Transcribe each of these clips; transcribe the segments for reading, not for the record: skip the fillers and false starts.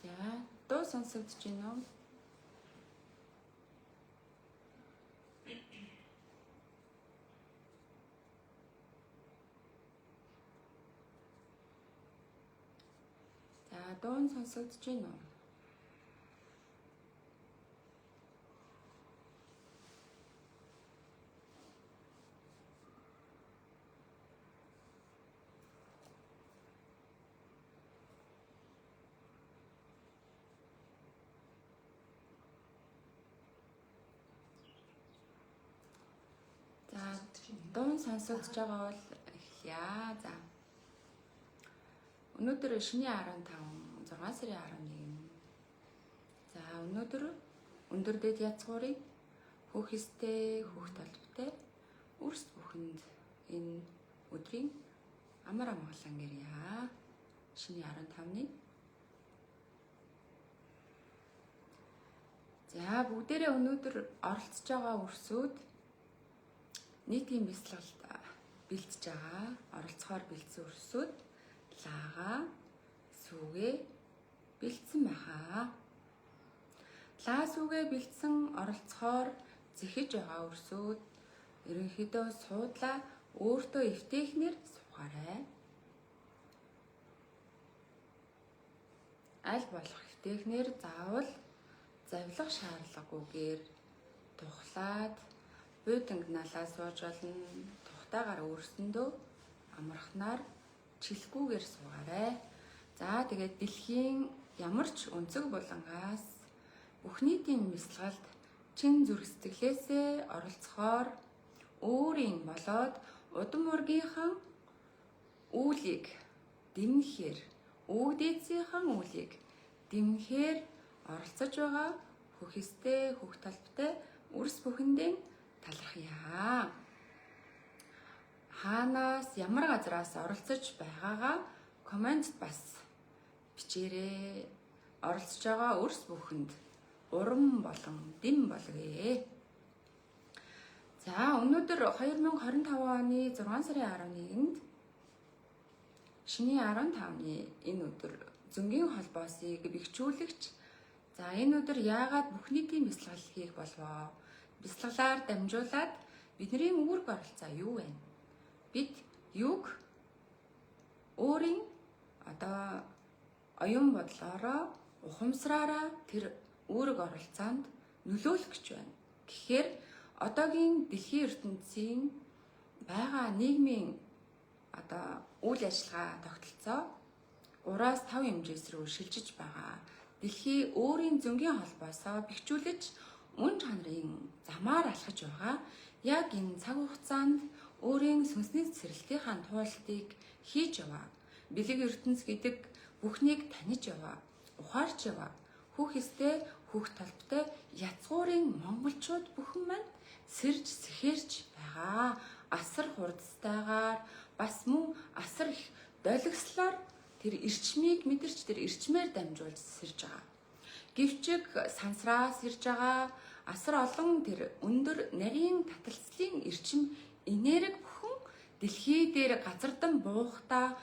За, дуу сонсогдож байна уу? За, дуу нь сонсогдож байна уу? За, дуу нь сонсогдож байгаа бол эхлэе. За. Өнөөдөр шөнийн 15, 6 сарын 11. За, өнөөдөр өндөр дэд язгуурыг хүүхэстэй, хүүхд толботой үрс бүхэнд энэ өдрийн амар амгалан гэрья. Шөнийн 15-ны. За, бүгдээрээ өнөөдөр оролцож байгаа үрсүүд нийтийн бяцлагалд бэлтэж байгаа. Оролцохоор бэлдсэн үрсүүд лаага, сүгэ бэлдсэн байхаа. Лаа сүгэ бэлдсэн оролцохоор зэхэж байгаа үрсүүд ерөнхийдөө суудлаа өөртөө эвтэхнэр суугаарай. Аль болох эвтэхнэр заавал завлах шаардлагагүйгээр тухлаад бууданг налаа сууж болно. Тухтаагаар өөрсөндөө амархнаар чихгүйгээр суугаарай. За тэгээд дэлхийн ямар ч өнцөг булангаас бүх нийтийн бяцлагалд чин зүрх сэтгэлээсээ оролцохоор өөрийн болоод удам ургийнхан үүлийг дэмнэхээр үүдээцийнхэн үүлийг дэмнэхээр оролцож байгаа хүүхэстэй, хүүхд толботой үрс бүхэндээ талархъя. Хаанаас ямар газраас оролцож байгаагаа коммент бас бичээрэй. Оролцож байгаа үрс бүхэнд урам болон дэм болгоё. За, өнөөдөр 2025 оны 6 сарын 11-нд шөнийн 15-ны энэ өдөр зөнгийн холбоосыг бэхжүүлэгч. За, энэ өдөр яагаад бүх нийтийн бяцлал хийх болов? Бяцлаглаар дамжуулаад бидний үүрэг оролцоо юу вэ? Бид юг өөрийн оюун бодлороо ухамсараараа тэр үүрэг оролцоонд нөлөөлөх гэж байна. Тэгэхээр одоогийн дэлхийн ертөнцийн байгаа нийгмийн үйл ажиллагаа тогтолцоо 3-5 хэмжээс рүү шилжиж байгаа. Дэлхий өөрийн зөнгийн холбоосоо бэхжүүлж мөн чанарын замаар алхаж байгаа. Яг энэ цаг хугацаанд өөрийн сүнсний цэцэрлэгтийн туулалтыг хийж яваа. Бэлэг ертөнц гэдэг бүхнийг таних яваа. Ухаарч яваа. Хүүхэстэй, хүүхд толботой язгуурын монголчууд бүхэн маань сэрж сэхэрч байгаа. Асар хурдстайгаар бас мөн асар их долгислоор тэр эрчмийг мэдэрч тэр эрчмээр дамжуулж сэрж байгаа. Гэвчиг сансраас ирж байгаа асар олон тэр өндөр нарийн таталцлын эрчим энерги бүхэн дэлхий дээр газардан буухтаа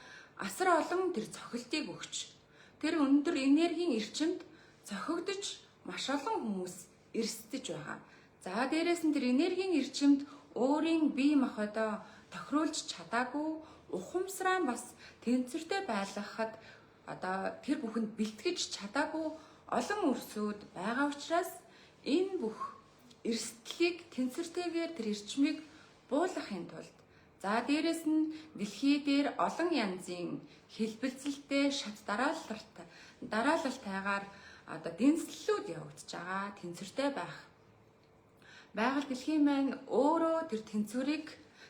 асар олон тэр цохилтыг өгч тэр өндөр энергийн эрчимд цохигдож маш олон хүмүүс эрсдэж байгаа. За, дээрээс нь тэр энергийн эрчимд өөрийн бие махбодоо тохируулж чадаагүй ухамсараа бас тэнцвэртэй байлгахад тэр бүхэнд бэлтгэж чадаагүй олон өрсүүд байгаа учраас энэ бүх эрсдлийг тэнцвэртэйгээр тэр эрчмийг буулгахын тулд за дээрэс нь дэлхий дээр олон янзын хэлбэлцэлтэй шат дараалалтайгаар дэнслэлүүд явагдаж байгаа. Тэнцвэртэй байх Байгаль дэлхийн маань өөрөө тэр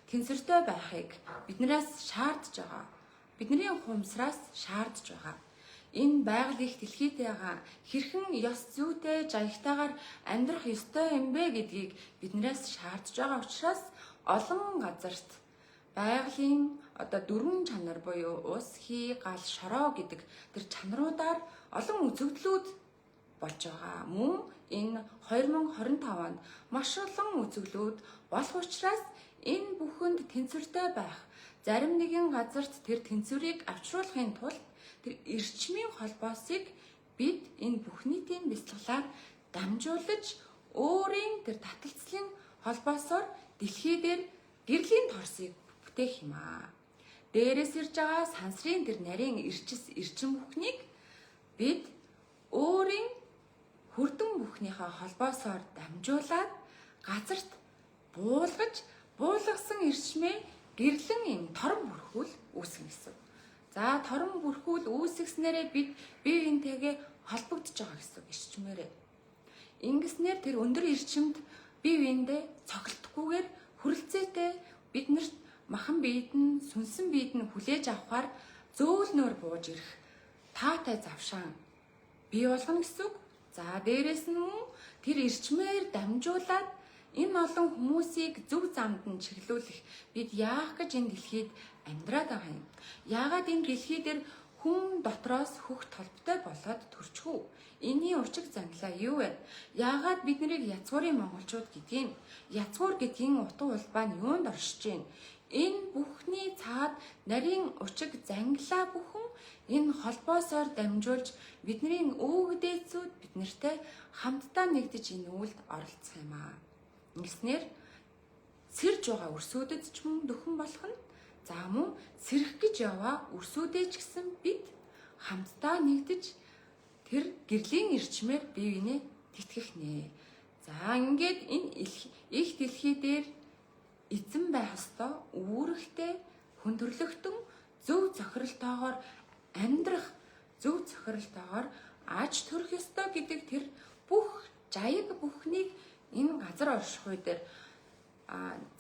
тэнцвэртэй байхыг биднээс шаардж байгаа. Бидний ухамсараас шаардж байгаа. Энэ байгаль их дэлхийтэйгээ хэрхэн ёс зүйтэй жаягтайгаар амьдрах ёстой юм бэ гэдгийг биднээс шаардж байгаа учраас олон газарт байгалийн дөрвөн чанар буюу ус, хий, гал, шороо гэдэг тэр чанаруудаар олон үзэгдлүүд болж байгаа. Мөн энэ 2025 онд маш олон үзэгдлүүд болох учраас энэ бүхэнд тэнцвэртэй байх, зарим нэгэн газарт тэр тэнцвэрийг авчруулахын тулд тэр эрчмийн холбоосыг бид энэ бүх нийтийн бяцлаглаар дамжуулж өөрийн тэр таталцлын холбоосоор дэлхий дээр гэрлийн торсыг бүтээх юм аа. Дээрээс ирж байгаа сансрын тэр нарийн эрчим бүхнийг бид өөрийн хүрдэн бүхнийхээ холбоосоор дамжуулаад газарт буулгасан эрчмээ гэрлэн юм торон бүрхүүл үүсгэн гэсэн. За торон бүрхүүл үүсгэснээрээ бид бие биентэйгээ холбогдож байгаа гэсэн эрчмээрээ. Ингэснээр тэр өндөр эрчимд бие биендээ цогцолтгүйгээр хүрэлцээтэй биднэрт махан биед нь сүнсэн биед нь хүлээж авахар зөөлнөөр бууж ирэх таатай завшаан бий болгоно гэсэн үг. За дээрэс нь тэр эрчмээр дамжуулаад энэ олон хүмүүсийг зөв замд нь чиглүүлэх бид яах гэж энэ дэлхийд амьдраад байгаа юм. Яагаад энэ дэлхий дээр хүн дотроос хөх толботой болоод төрчихв? Энийн учиг занлаа юу вэ? Яагаад бид нарыг язгуурын монголчууд гэдгийг язгуур гэдгийн утга улбаа нь юунд оршиж байна? Энэ бүхний цаад нарийн учиг зангилаа бүхэн энэ холбоосоор дамжуулж бидний өвгдээцүүд биднэртэй хамтдаа нэгдэж энэ үйлд оролцох юм аа. Ингэснээр сэрж байгаа өрсөдөд ч мөн дөхөн болох нь за мөн сэрэх гэж яваа өрсөдөө ч гэсэн бид хамтдаа нэгдэж тэр гэрлийн эрчмээр бие биенээ тэтгэх нэ. За ингээд энэ их дэлхий дээр эзэн байх ёстой, үүрэгтэй, хүндрэлтэн, зөв цохиролтойгоор амьдрах, зөв цохиролтойгоор аж төрөх ёстой гэдэг тэр бүх жаяг бүхнийг энэ газар орших үе дээр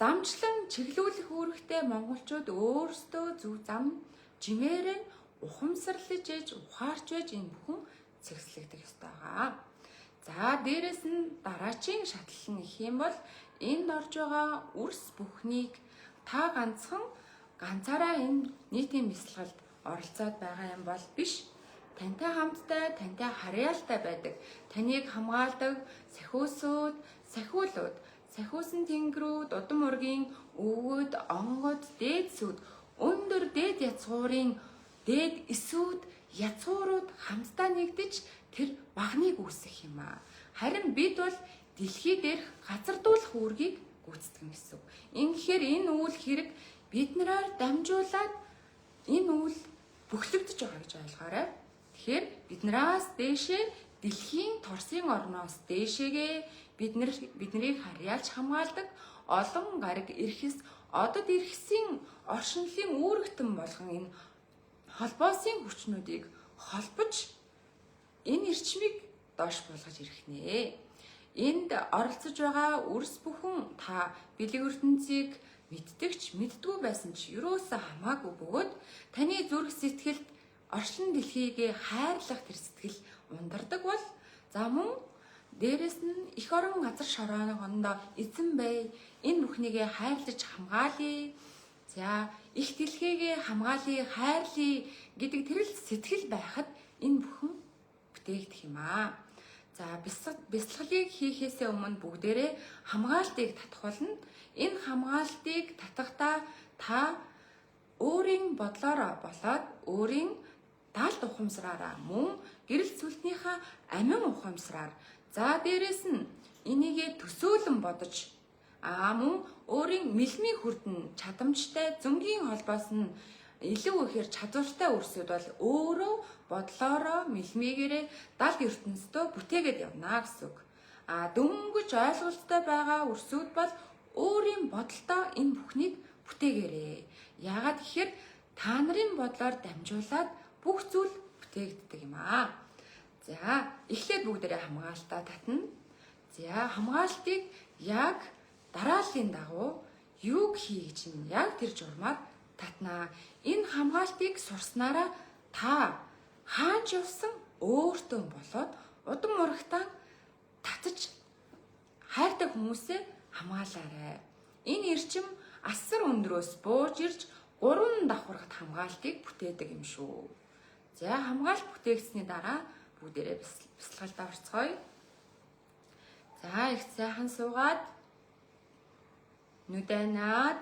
замчлан чиглүүлэх үүрэгтэй монголчууд өөрсдөө зөв зам жимээрэн ухамсарлаж ээж ухаарч байж энэ бүхэн цэгцлэгдэх ёстой байгаа. За дээрэс нь дараачийн шатлал нь их юм бол энд орж байгаа үрс бүхнийг та ганцаараа энэ нийтийн бяцлагалд оролцоод байгаа юм бол биш. Тантай хамттай, тантай харьяалтай байдаг. Таныг хамгаалдаг сахиусууд, сахиулууд, сахиусан тэнгэрүүд, удам ургийн өвгөд, онгод, дээдсүүд, өндөр дээд язгуурын дээд эсүүд, язгуурууд хамтдаа нэгдэж тэр багныг үүсгэх юм аа. Харин бид бол дэлхий дээрх газардуулах үүргийг гүйцэтгэх гэсэн. Ингэхээр энэ үйл хэрэг биднээр дамжуулаад энэ үйл бүхлэгдэж байгаа гэж ойлгоорой. Тэгэхээр биднээс дээшээ дэлхийн торсын орноос дээшээгээ биднийг харьяалж хамгаалдаг олон гариг эрхэс одод эрхэсийн оршинлын үүрэгтэн болгон энэ холбоосын хүчнүүдийг холбож энэ эрчмийг доош болгож ирэх нэ. Энд оролцож байгаа үрс бүхэн та бэлэг ертөнцийг мэддэгч мэддгүй байсан ч юусаа хамаагүй бөгөөд таны зүрх сэтгэлд орчлон дэлхийгээ хайрлах тэр сэтгэл ундардаг бол за мөн дээрэс нь их орон газар шороогондоо эзэн бай энэ бүхнийгээ хайрлаж хамгаалъя. За их дэлхийгээ хамгаалъя, хайрлъя гэдэг тэрэл сэтгэл байхад энэ бүхэн бүтээгдэх юм аа. За бяцлаглыг хийхээсээ өмнө бүгдээрээ хамгаалтыг татахулна. Энэ хамгаалтыг татахдаа та өөрийн бодлороо болоод өөрийн даалт ухамсараараа мөн гэрэл сүлтнийхээ амин ухамсараар за дээрэс нь энийгээ төсөөлөн бодож мөн өөрийн мэлмийн хүрдэн чадамжтай зөнгийн холбоос нь илүү ихээр чадвартай өрсөд бол өөрөө бодлороо мэлмигээрээ далд ертөнцөө бүтээгээд явна гэсэн үг. Дөнгөж ойлголттой байгаа өрсөд бол өөрийн бодолтой энэ бүхнийг бүтээгээрэй. Яагаад гэхээр та нарын бодлоор дамжуулаад бүх зүйл бүтээгддэг юм аа. За эхлээд бүгдээрээ хамгаалтаа татна. За хамгаалтыг яг дарааллын дагуу юуг хий гэж нь яг тэр журмаар татнаа. Энэ хамгаалтыг сурснараа та хаач явсан өөртөө болоод удам урагтаа татаж хайртай хүмүүсээ хамгаалаарай. Энэ эрчим асар өндрөөс бууж ирж 3 давхаргад хамгаалтыг бүтээдэг юм шүү. За хамгаалт бүтээгдсэний дараа бүгдээрээ бясалгалд орцгоё. За их сайхан суугаад нүдэнаад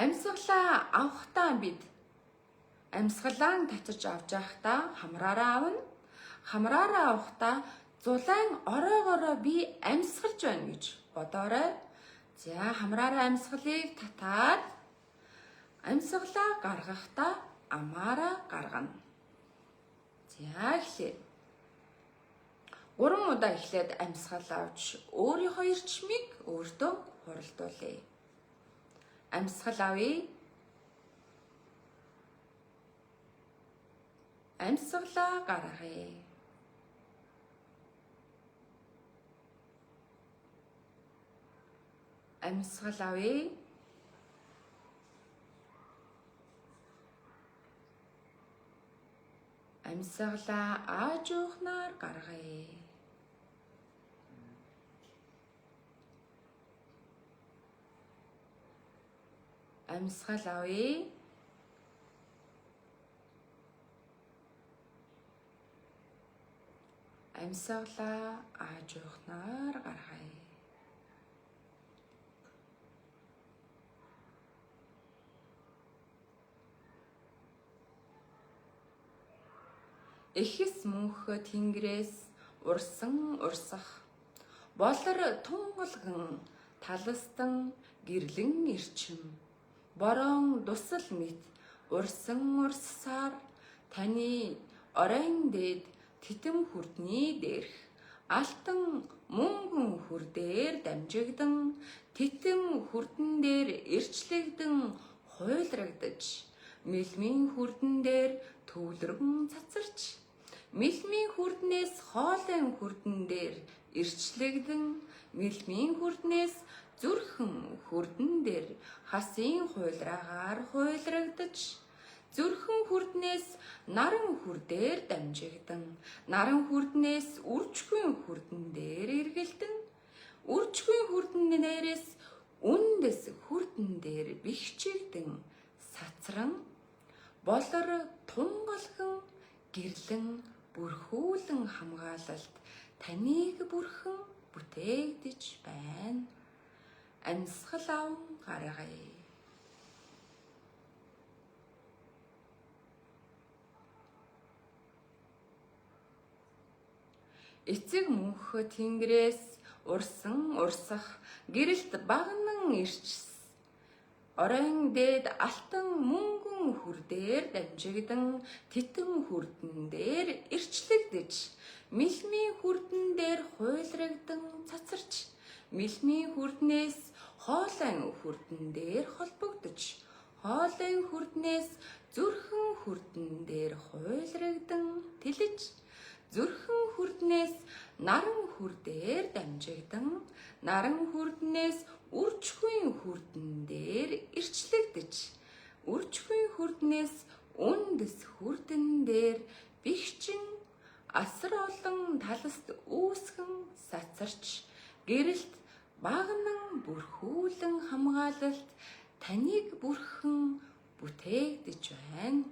амьсгалаа авахтаа бид амьсгалаан татаж авч явахдаа хамраараа авна. Хамраараа авахдаа зулайн ороогоороо би амьсгалж байна гэж бодоорой. За хамраараа амьсгалыг татаад амьсгалаа гаргахдаа амаараа гаргана. За эхлэе. 3 удаа эхлээд амьсгал авч өөрийнхөө эрчмийг өөртөө хуралдуулъя. Амьсгал авъя. Амьсгалаа гаргая. Амьсгал авъя. Амьсгалаа аажуухнаар гаргая. Амьсгал авъя. Амьсгалаа аажуухнаар гаргая. Эхэс мөнх тэнгэрээс урсан урсах болор тунгалган таластан гэрлэн ирчим борон дусал мэт урсан урссаар таны оройн дээд титэм хүрдний дээрх алтан мөнгөн хүрдээр дамжигдан титэм хүрдэн дээр ирчлэгдэн хуйлрагдаж мэлмийн хүрдэн дээр төвлөргөн цацарч мэлмийн хүрднээс хоолойн хүрдэн дээр ирчлэгдэн мэлмийн хүрднээс зүрхэн хүрдэн дээр хасын хуйлраагаар хуйлрагдаж зүрхэн хүрднээс наран хүрдээр дамжигдан наран хүрднээс үржгүй хүрдэн дээр эргэлдэн үржгүй хүрдэн дээрээс үндэс хүрдэн дээр бихчигдэн сацран болор тунгалхан гэрлэн бүрхүүлэн хамгаалалт таныг бүрхэн бүтээгдэж байна. Амьсгал аван гаргая. Эцэг мөнх тэнгэрээс урсан урсах гэрэлт багнан ирчс оройн дээд алтан мөнгөн хүрдээр дамжигдан титэм хүрдэн дээр ирчлэгдэж мэлмийн хүрдэн дээр хуйлрагдан цацарч мэлмийн хүрднээс хоолойн хүрдэн дээр холбогдож хоолойн хүрднээс зүрхэн хүрдэн дээр хуйлрагдан тэлж зүрхэн хүрднээс наран хүрдээр дамжигдан наран хүрднээс үржгүй хүрдэн дээр ирчлэгдэж үржгүй хүрднээс үндэс хүрдэн дээр бихчин асар олон таласт үүсгэн сацарч гэрэлт багнан бүрхүүлэн хамгаалалт таныг бүрхэн бүтээгдэж байна.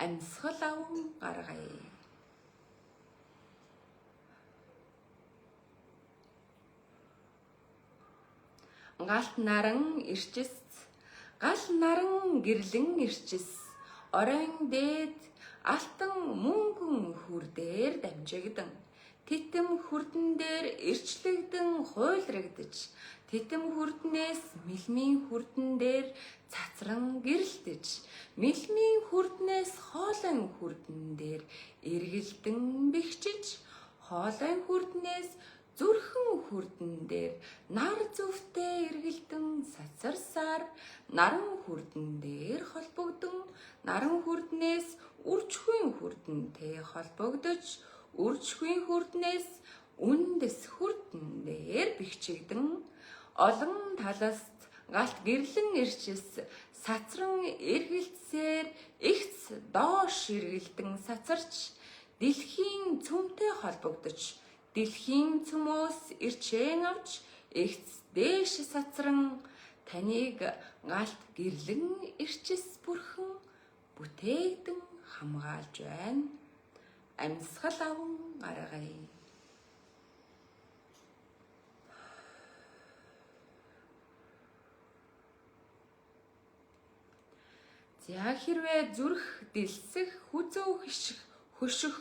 Амьсгал аван гаргая. Галт наран ирчис гал наран гэрлэн ирчис оройн дээд алтан мөнгөн хүрдээр дамжигдан титэм хүрдэн дээр ирчлэгдэн хуйлрагдаж титэм хүрднээс мэлмийн хүрдэн дээр цацран гэрэлтэж мэлмийн хүрднээс хоолойн хүрдэн дээр эргэлдэн бэхжиж хоолойн хүрднээс зүрхэн хүрдэн дээр нар зүвтэй эргэлдэн сацарсаар наран хүрдэн дээр холбогдсон наран хүрднээс үржгүй хүрдэнтэй холбогдож үржгүй хүрднээс үндэс хүрдэнээр бэхжигдэн олон таласт галт гэрлэн ирчис сацран эргэлцээр ихц доош эргэлдэн сацарч дэлхийн цөмтэй холбогдож дэлхийн цөмөөс ирчэн авч ихц дээш сацран таныг галт гэрлэн ирчис бүрхэн бүтээгдэн хамгаалж байна. Амьсгал аван гаргая. За хэрвээ зүрх дэлсэх хүзөө хөших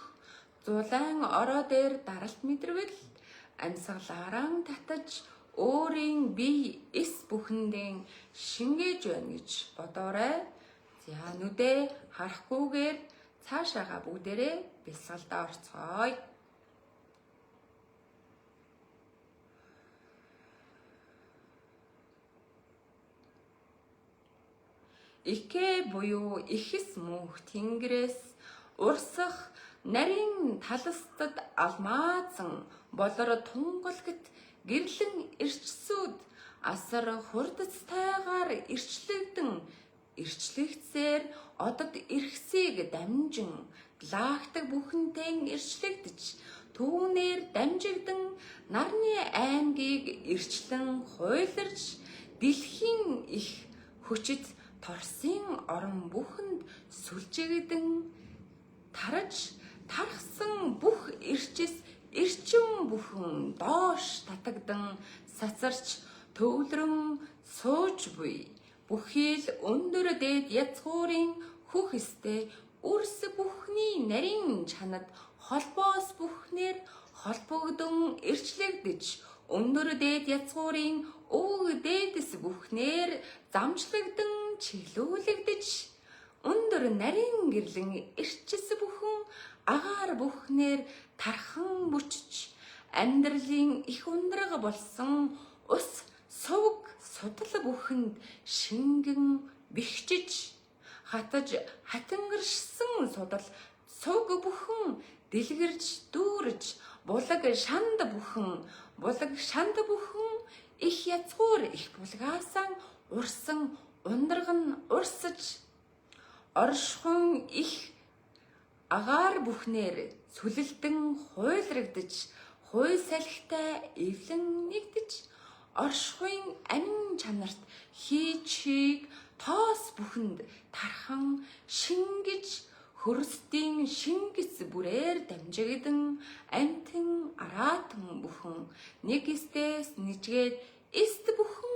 зулайн ороо дээр даралт мэдрвэл амьсгалаараа татаж өөрийн бие эс бүхэндээ шингээж байна гэж бодоорой. За нүдээ харахгүйгээр цаашаага бүгдээрээ бэлсгалдаа орцгоё. Ихэ буюу ихэс мөнх тэнгэрээс урсах нарийн талстад алмаазан болор тунгалгт гэрлэн ирчсүүд асар хурдцтайгаар ирчлэгдсээр одод ирхсийг дамжин лагдаг бүхэнтэй ирчлэгдэж түүнээр дамжигдан нарны аймгийг ирчлэн хуйларч дэлхийн их хүчит торсын орон бүхэнд сүлжигдэн тарж тархсан бүх эрчим бүхэн доош татагдан сацарч төвлөрөн сууж буй бүхий л өндөр дээд язгуурын хүхэстэй үрс бүхний нарийн чанад холбоос бүхнээр холбогдон ирчлэгдэж өндөр дээд язгуурын өг дээдэс бүхнээр замчлагдсан чиглүүлэгдэж өндөр нарийн гэрлэн ирчис бүхэн агаар бүхнээр тархан бүчж амьдралын их ундраг болсон ус сувг судал бүхэнд шингэн бэхжиж хатаж хатангаршсан судал сувг бүхэн дэлгэрж дүүрж булаг шанд бүхэн их язгуур их булгаасан урсан ундраг нь урсаж оршихуун их агаар бүхнээр сүлэлдэн хуйлрагдаж хуй салхитай эвлэн нэгдэж оршихуун амин чанарт хийчийг тоос бүхэнд тархан шингэж хөрстийн шингэц бүрээр дамжигдан амтэн араатан бүхэн нэг эстээс нэжгээд эст бүхэн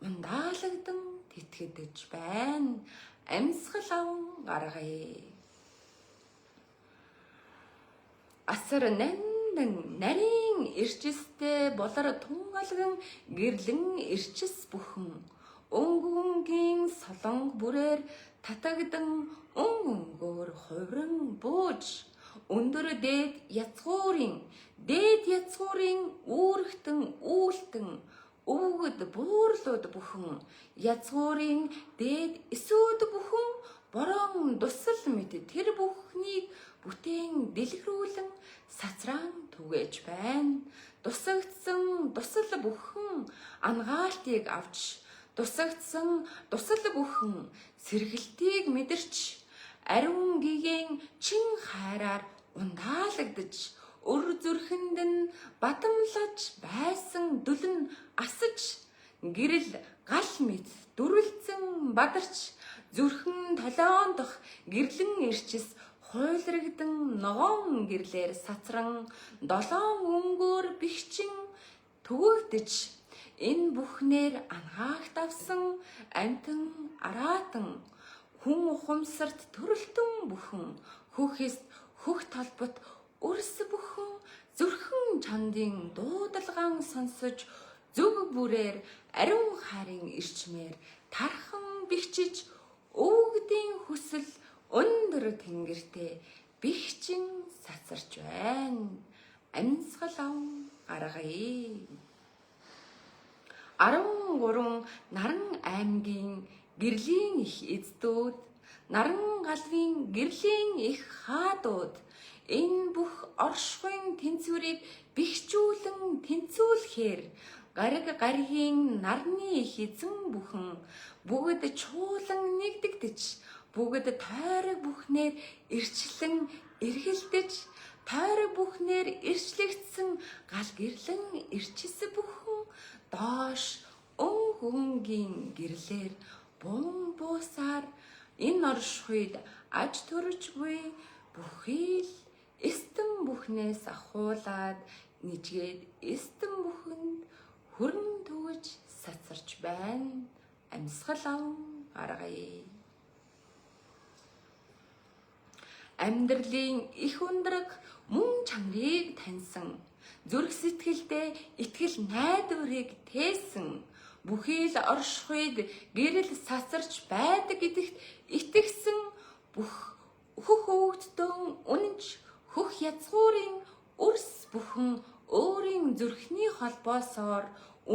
ундаалагдсан тэтгэдэж байна. Амьсгал аван гаргая. Асар нандин нарийн ирчистэй болор тунгалган гэрлэн ирчис бүхэн өнгөнгийн солонг бүрээр татагдан өнгөөр хувран бууж өндөр дээд язгуурын үүрэгтэн үүлтэн өвгөд буурлууд бүхэн язгуурын дээд эсүүд бүхэн борон дусал мэт тэр бүхнийг бүтээн дэлгэрүүлэн сацраан түгэж байна. Дусагдсан дусал бүхэн ангаалтыг авч дусагдсан дусал бүхэн сэргэлтийг мэдэрч ариун гигийн чин хайраар ундаалагдж өр зүрхэнд нь бадамлаж байсан дүлэн асаж гэрэл гал мэт дүрлцэн бадарч зүрхэн толоондох гэрлэн ирчис хуйлрагдан ногоон гэрлэр сацран долоон өнгөөр бихчин төгөгдөж энэ бүхнээр анхаагт авсан амтан араатан хүн ухамсарт төрөлтөн бүхэн хөхөст хөх талбат өрс бүхэн зүрхэн чандын дуудалгаан сонсож зүг бүрээр ариун хайрын ирчмээр тархан бихчиж өвгдийн хүсэл өндөр тэнгэртээ бихчин сацарч байна. Амьсгал аван гаргая. 13 наран аймгийн гэрлийн их эздүүд наран галвын гэрлийн их хаадууд энэ бүх оршихуйн тэнцвэрийг бэхжүүлэн тэнцүүлэхээр гаригийн нарны их эзэн бүхэн бүгд чуулан нэгдэгдэж бүгд тойрог бүхнээр ирчлэн эргэлдэж тойрог бүхнээр ирчлэгдсэн гал гэрлэн ирчсэн бүхэн доош өнгийн гэрлэр бун буусаар энэ оршихуйд аж төрж буй бүхий л эстэн бүхнээс ахуулаад нижгээд эстэн бүхэнд хүрэн түгэж сацарч байна. Амьсгал аван гаргая. Амьдралын их ундраг мөн чанарыг таньсан зүрх сэтгэлдээ итгэл найдварыг тээсэн бүхий л оршихуйд гэрэл сацарч байдаг гэдэгт итгэсэн бүх хөх өвгтдөн үнэнч хөх язгуурын өрс бүхэн өөрийн зүрхний холбоосоор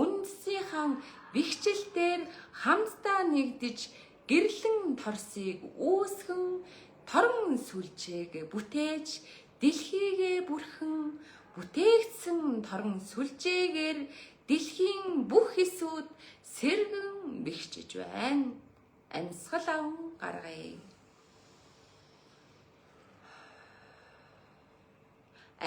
үндэсийнхэн бэхжилтээр хамтдаа нэгдэж гэрлэн торсыг үүсгэн торон сүлжээг бүтээж дэлхийгээ бүрхэн бүтээгдсэн торон сүлжээгээр дэлхийн бүх хэсүүд сэргэн бэхжиж байна. Амьсгал аван гаргая.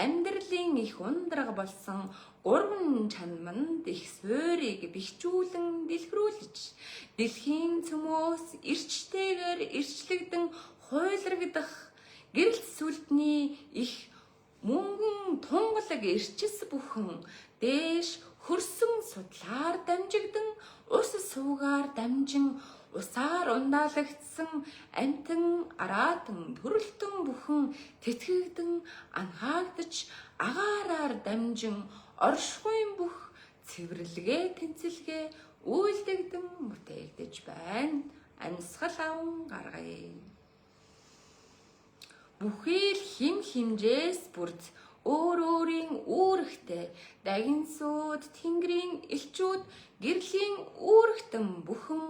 Амьдралын их ундраг болсон гурван чанамд их суурийг бэхжүүлэн дэлгэрүүлж дэлхийн цөмөөс ирчтэйгээр ирчлэгдэн хуйлрагдах гэрэлт сүлдний их мөнгөн тунгалаг ирчис бүхэн дээш хөрсөн судлаар дамжигдан ус суугаар дамжин усаар ундаалагдсан амтан араатан төрөлтөн бүхэн тэтгэгдэн анхаагдаж агаараар дамжин оршихуйн бүх цэвэрлэгээ тэнцэлгээ үйлдэгдэн бүтээгдэж байна. Амьсгал аван гаргая. Бүхий л хим химжээс бүрд өөр өөрийн үүрэгтэй дагинсууд тэнгэрийн элчүүд гэрлийн үүрэгтэн бүхэн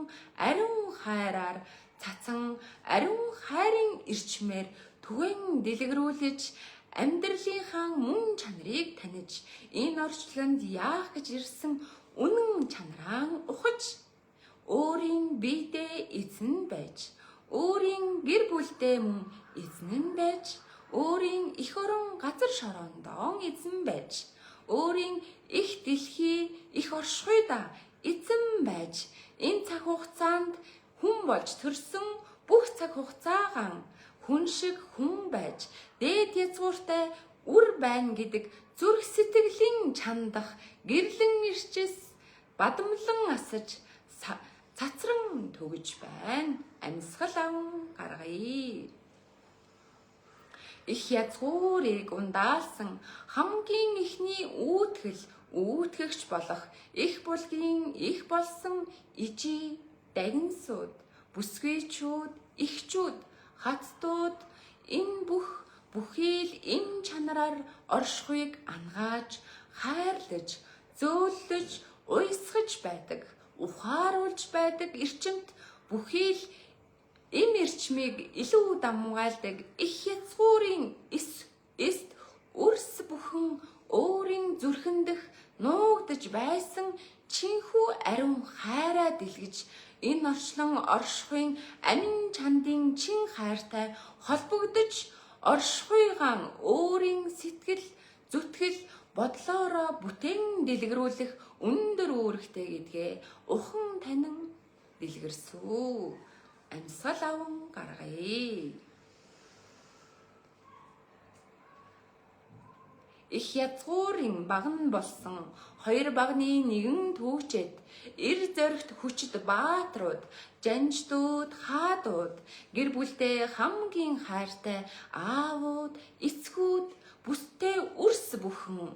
ариун хайраар цацан ариун хайрын ирчмээр түгэн дэлгэрүүлж амьдралынхаа мөн чанарыг таниж энэ орчлонд яах гэж ирсэн үнэн чанараа ухаж өөрийн биедээ эзэн байж өөрийн гэр бүлдээ мөн эзэн байж өөрийн эх орон газар шороондоо эзэн байж өөрийн их дэлхий их оршихуйда эзэн байж энэ цаг хугацаанд хүн болж төрсөн бүх цаг хугацаагаан хүн шиг хүн байж дээд язгууртай үр байна гэдэг зүрх сэтгэлийн чандах гэрлэн ирчээс бадамлан асаж цацран төгөж байна. Амьсгал аван гаргая. Их язгуурыг ундаалсан хамгийн ихний үүтгэгч болох их булгийн их болсон ижи дагинсууд бүсгүйчүүд эхчүүд хацдууд энэ бүхий л энэ чанараар оршихуйг ангааж хайрлаж зөөлөж уйсгаж байдаг ухааруулж байдаг эрчимт бүхий л эм эрчмийг илүү дамгаалдаг их язгуурын эст өрс бүхэн өөрийн зүрхэн дэх нуугдж байсан чинхүү ариун хайраа дэлгэж энэ орчлон оршихуйн амин чандын чин хайртай холбогдож оршихуйгаан өөрийн сэтгэл зүтгэл бодлоороо бүтээн дэлгэрүүлэх өндөр үүрэгтэй гэдгээ ухан танин дэлгэрсүү. Амьсгал аван гаргая. Их язгуурын баган болсон хоёр багны нэгэн түүчэд эр зоригт хүчит баатрууд жанждууд хаадууд гэр бүлдээ хамгийн хайртай аавууд эцгүүд бүстэй үрс бүхэн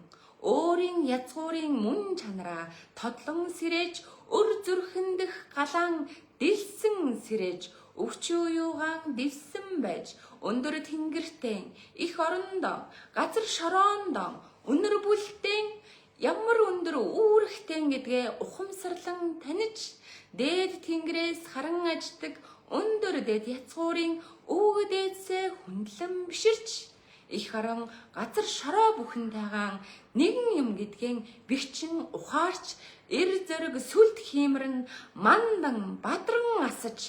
өөрийн язгуурын мөн чанараа тодлон сэрэж өр зүрхэндх галаан дэлсэн сэрэж өвчөө юугаан дэвсэн байж өндөр тэнгэртэн их орондоо газар шороондоо өнөр бүлтэн ямар өндөр үүрэгтэн гэдгээ ухамсарлан таниж дээд тэнгэрээс харан аждаг өндөр дэд язгуурын өвөг дээдсээ хүндлэн биширч их харан газар шороо бүхэндээгаан нэгэн юм гэдгийн бэгчин ухаарч эр зэрэг сүлд хиймэрн мандан бадран асаж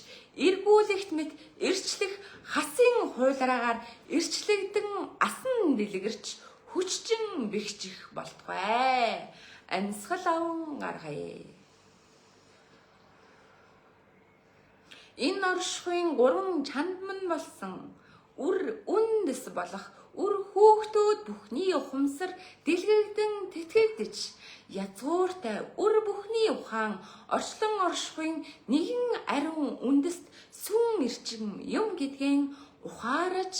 эргүүлэгт мэт эрчлэх хасын хуйлраагаар эрчлэгдэн асан дэлгэрч хүччин бэгчих болтугай. Амьсгал аван гаргая. Энэ оршихуйн 3 чандман болсон үр үндэс болох үр хөөхтүүд бүхний ухамсар дэлгэгдэн тэтгэгдэж язгууртай үр бүхний ухаан орчлон оршихуйн нэгэн ариун үндэст сүн ирчим юм гэдгийн ухаарч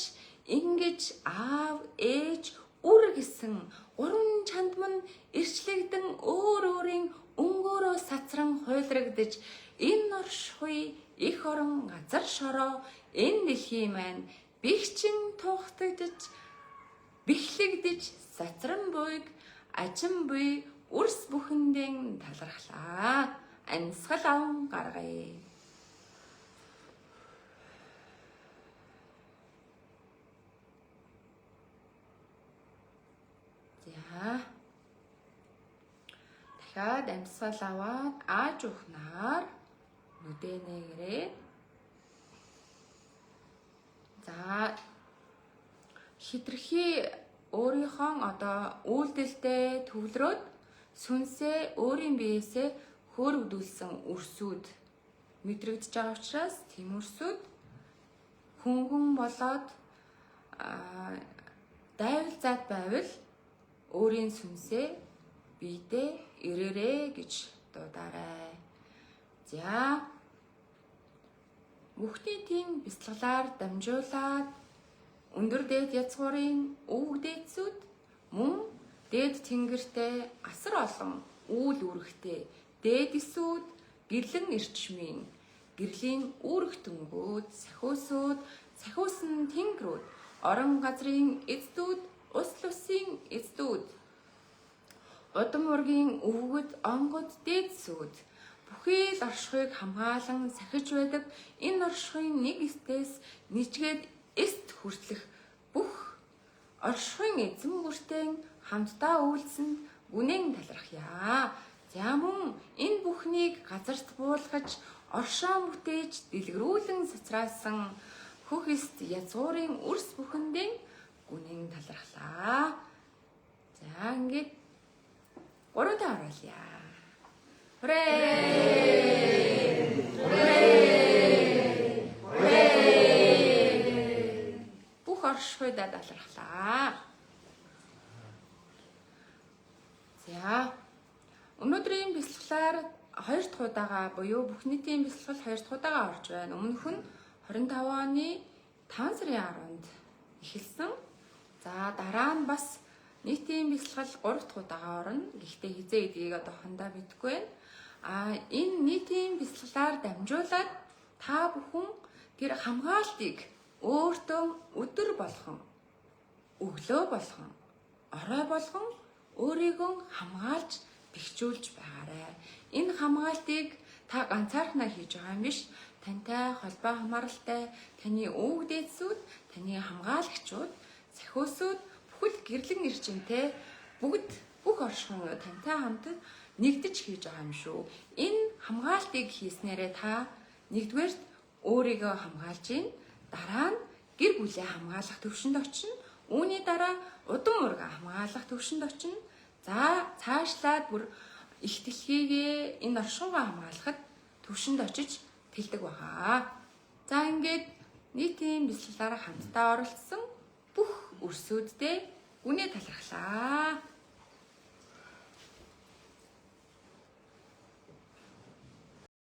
ингэж аав ээж үр гэсэн 3 чандман ирчлэгдэн өөр өөрийн өнгөөрөө сацран хуйлрагдж энэ оршихуй их орон газар шороо энэ дэлхий маань бэгчин тухтагдж бэхлэгдэж сацран буйг ажим буй үрс бүхэндэн талархлаа. Амьсгал аван гаргая. Дахиад амьсгал аваад ааж ухнаар нүдэнэгрээ. За хитрхи өөрийнхөө одоо үйлдэлтэй төвлөрөөд сүнсээ өөрийн биеэсээ хөөрөгдүүлсэн үрсүүд мэдрэгдэж байгаа учраас тийм үрсүүд хөнгөн болоод дайвалзаад байвал өөрийн сүнсээ биедээ ирээрээ гэж дуудаарай. За бүхний тийм бяцлаглаар дамжуулаад өндөр дээд язгуурын өвөг дээдсүүд мөн дээд тэнгэртэй асар олон үйл үүрэгтэй дээдсүүд гэрлэн ирчмийн гэрлийн үүрэг төнгөөд сахиусууд сахиусан тэнгэрүүд орон газрын эздүүд ус лусын эздүүд удам ургийн өвгөд онгод дээдсүүд бүхий л оршихуйг хамгаалан сахиж байдаг энэ оршихуйн нэг эстээс нэжгээд эст хүртэлх бүх оршихуйн эзэн бүртэн хамтдаа үйлсэн гүнэн талархъя. За мөн энэ бүхнийг газарт буулгаж оршоо бүтээж дэлгэрүүлэн сацраасан хөх эст язгуурын үрс бүхэндэн гүнэн талархлаа. За ингээд 3 дахь оруулъя. Бүх оршихуйдаа талархлаа. За өнөөдрийн бэлтгэлээр 2 дахь удаага буюу бүх нийтийн бэлтгэл 2 дахь удаага орж байна. Өмнөх нь 25 оны 5 сарын 10-нд эхэлсэн. За дараа нь бас нийтийн бэлтгэл 3 дахь удаага орно. Гэхдээ хизээ гэдгийг одоохондоо мэдэхгүй байна. Энэ нийтийн бэлтгэлээр дамжуулаад та бүхэн тэр хамгаалтыг өөртөө өдөр болгон, өглөө болгон, орой болгон өөрийгөө хамгаалж бэхжүүлж байгаарай. Энэ хамгаалтыг та ганцаархнаа хийж байгаа юм биш. Тантай холбоо хамааралтай таны өвөг дээдсүүд, таны хамгаалагчид, сахиусууд бүхэл гэрлэн ирчимтэй бүгд бүх оршихуйн тантай хамт нэгдэж хийж байгаа юм шүү. Энэ хамгаалтыг хийснээрээ та нэгдүгээрт өөрийгөө хамгаалж гин, дараа нь гэр бүлээ хамгаалах төвшөнд очино. Үүний дараа удам уурга хамгаалах төвшөнд очино. За цаашлаад бүр их дэлхийгээ энэ оршихуйгаа хамгаалахад төвшөнд очиж тэлдэг байгаа. За ингээд нийтийн бэлтгэлээр хамтдаа оролцсон бүх өрсөддөө үнэ талархлаа.